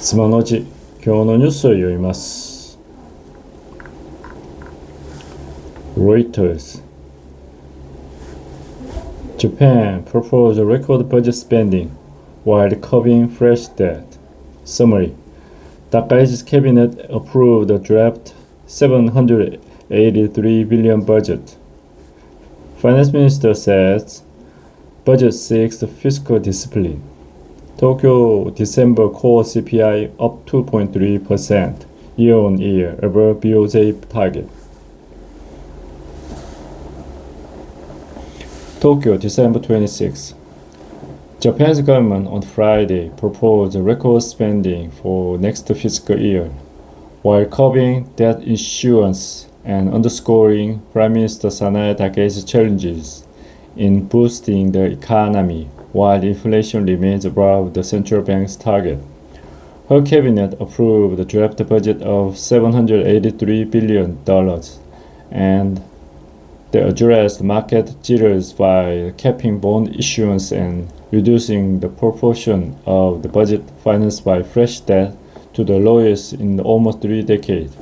つまのじ、今日のニュースを読みます。Reuters. Japan proposed record budget spending while curbing fresh debt. Summary. Takaichi's cabinet approved a draft 783 billion budget. Finance Minister says budget seeks fiscal discipline. Tokyo December core CPI up 2.3% year-on-year above BOJ target. Tokyo December 26. Japan's government on Friday proposed record spending for next fiscal year, while curbing debt issuance and underscoring Prime Minister Sanae Takaichi's challenges in boosting the economy while inflation remains above the central bank's target. Her cabinet approved the draft budget of $783 billion and they addressed market jitters by capping bond issuance and reducing the proportion of the budget financed by fresh debt to the lowest in almost 3 decades.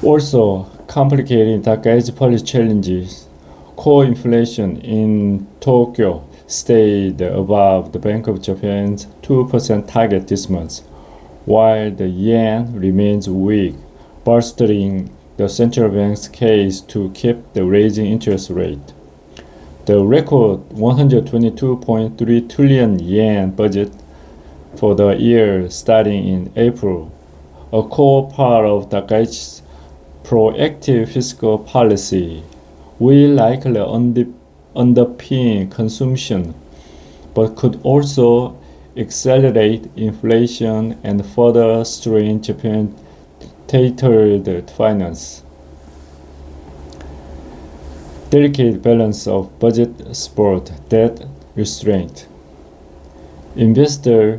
Also, complicating Takaichi's policy challenges, core inflation in Tokyo stayed above the Bank of Japan's 2% target this month, while the yen remains weak, bolstering the central bank's case to keep the raising interest rate. The record 122.3 trillion yen budget for the year starting in April, a core part of Takaichi's proactive fiscal policy, will likely underpin consumption, but could also accelerate inflation and further strain Japan's tattered finance. Delicate balance of budget support, debt restraint. Investor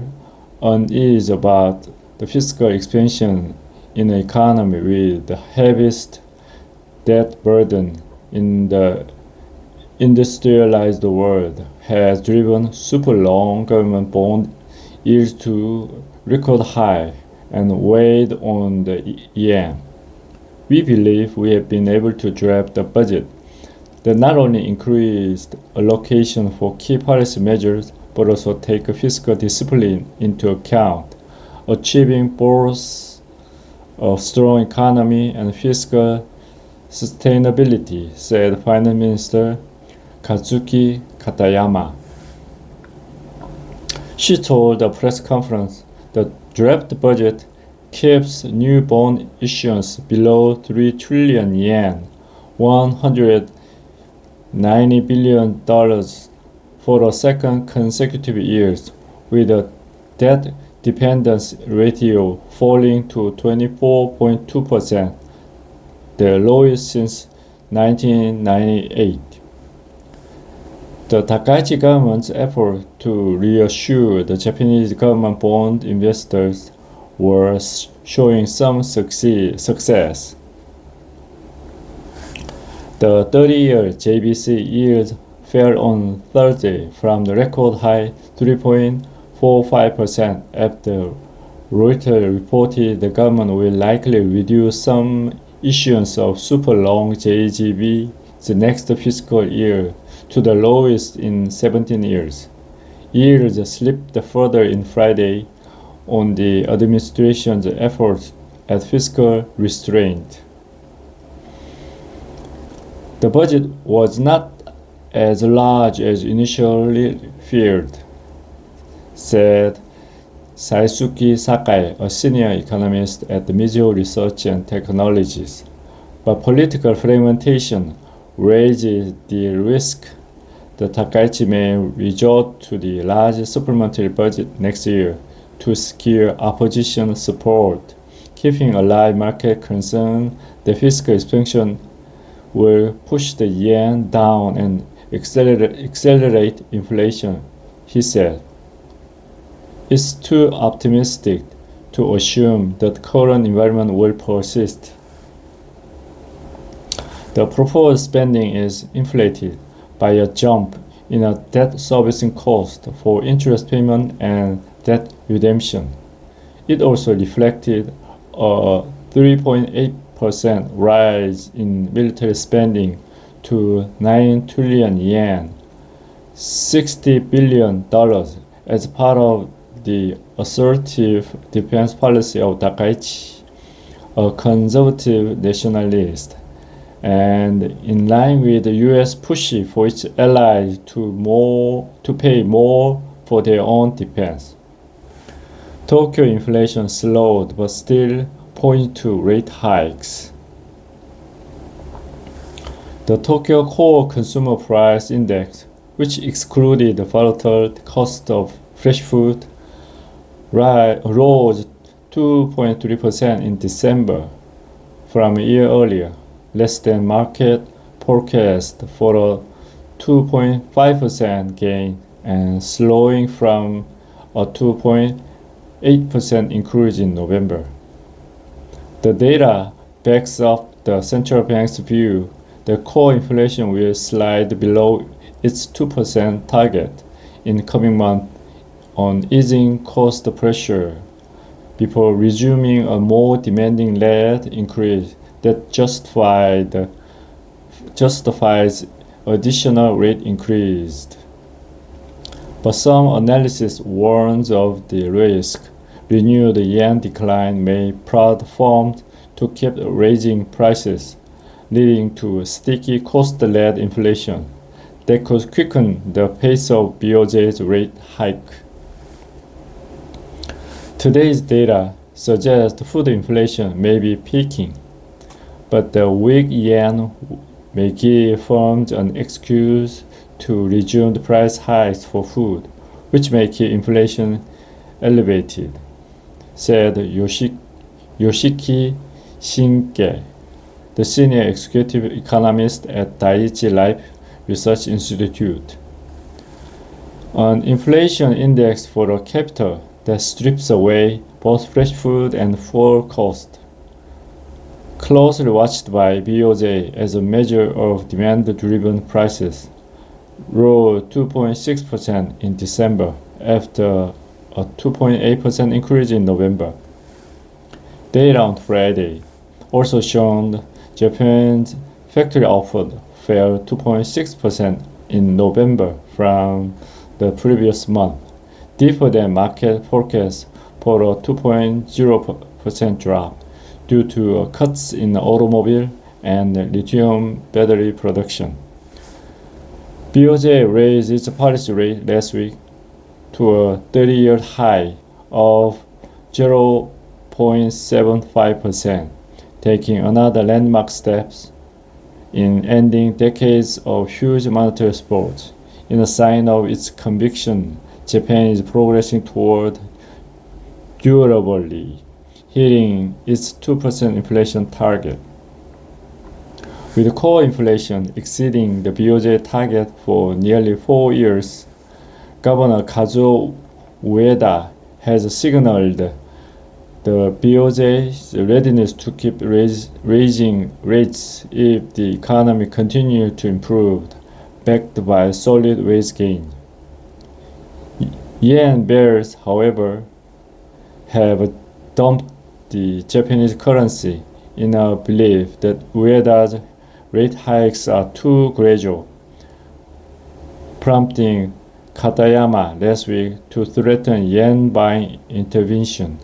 unease about the fiscal expansion in an economy with the heaviest debt burden in the industrialized world has driven super long government bond yields to record high and weighed on the yen. We believe we have been able to draft a budget that not only increased allocation for key policy measures but also take fiscal discipline into account, achieving both a strong economy and fiscal sustainability, said Finance Minister Kazuki Katayama. She told a press conference the draft budget keeps new bond issuance below 3 trillion yen, $190 billion for a second consecutive year, with a debt dependence ratio falling to 24.2%. The lowest since 1998. The Takaichi government's effort to reassure the Japanese government bond investors was showing some success. The 30-year JBC yield fell on Thursday from the record high 3.45% after Reuters reported the government will likely reduce some issuance of super long JGB the next fiscal year to the lowest in 17 years. Yields slipped further in Friday on the administration's efforts at fiscal restraint. The budget was not as large as initially feared, said Saisuke Sakai, a senior economist at Mizuho Research and Technologies. But political fragmentation raises the risk that Takaichi may resort to the large supplementary budget next year to secure opposition support, keeping alive market concern that fiscal expansion will push the yen down and accelerate inflation, he said. It's too optimistic to assume that the current environment will persist. The proposed spending is inflated by a jump in a debt servicing cost for interest payment and debt redemption. It also reflected a 3.8% rise in military spending to 9 trillion yen, $60 billion, as part of the assertive defense policy of Takaichi, a conservative nationalist, and in line with the U.S. push for its allies to pay more for their own defense. Tokyo inflation slowed but still points to rate hikes. The Tokyo Core Consumer Price Index, which excluded the volatile cost of fresh food, rose 2.3% in December from a year earlier, less than market forecast for a 2.5% gain and slowing from a 2.8% increase in November. The data backs up the central bank's view that core inflation will slide below its 2% target in coming months on easing cost pressure before resuming a more demanding rate increase that justifies additional rate increase. But some analysis warns of the risk renewed yen decline may prod firms to keep raising prices, leading to sticky cost-led inflation that could quicken the pace of BOJ's rate hike. Today's data suggests food inflation may be peaking, but the weak yen may give firms an excuse to resume the price hikes for food, which may keep inflation elevated, said Yoshiki Shinke, the senior executive economist at Daiichi Life Research Institute. An inflation index for a capital that strips away both fresh food and fuel cost, closely watched by BOJ as a measure of demand-driven prices, rose 2.6% in December after a 2.8% increase in November. Data on Friday also showed Japan's factory output fell 2.6% in November from the previous month, deeper than market forecasts for a 2.0% drop due to cuts in automobile and lithium battery production. BOJ raised its policy rate last week to a 30-year high of 0.75%, taking another landmark steps in ending decades of huge monetary support. In a sign of its conviction, Japan is progressing toward durably hitting its 2% inflation target. With core inflation exceeding the BOJ target for nearly 4 years, Governor Kazuo Ueda has signaled the BOJ's readiness to keep raising rates if the economy continues to improve, backed by solid wage gain. Yen bears, however, have dumped the Japanese currency in a belief that Ueda's rate hikes are too gradual, prompting Katayama last week to threaten yen buying intervention,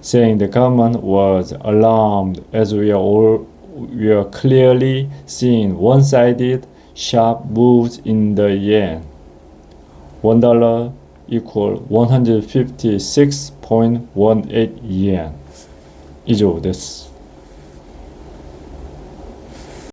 saying the government was alarmed as we are clearly seeing one-sided sharp moves in the yen. $1 equal 156.18 yen. 以上です。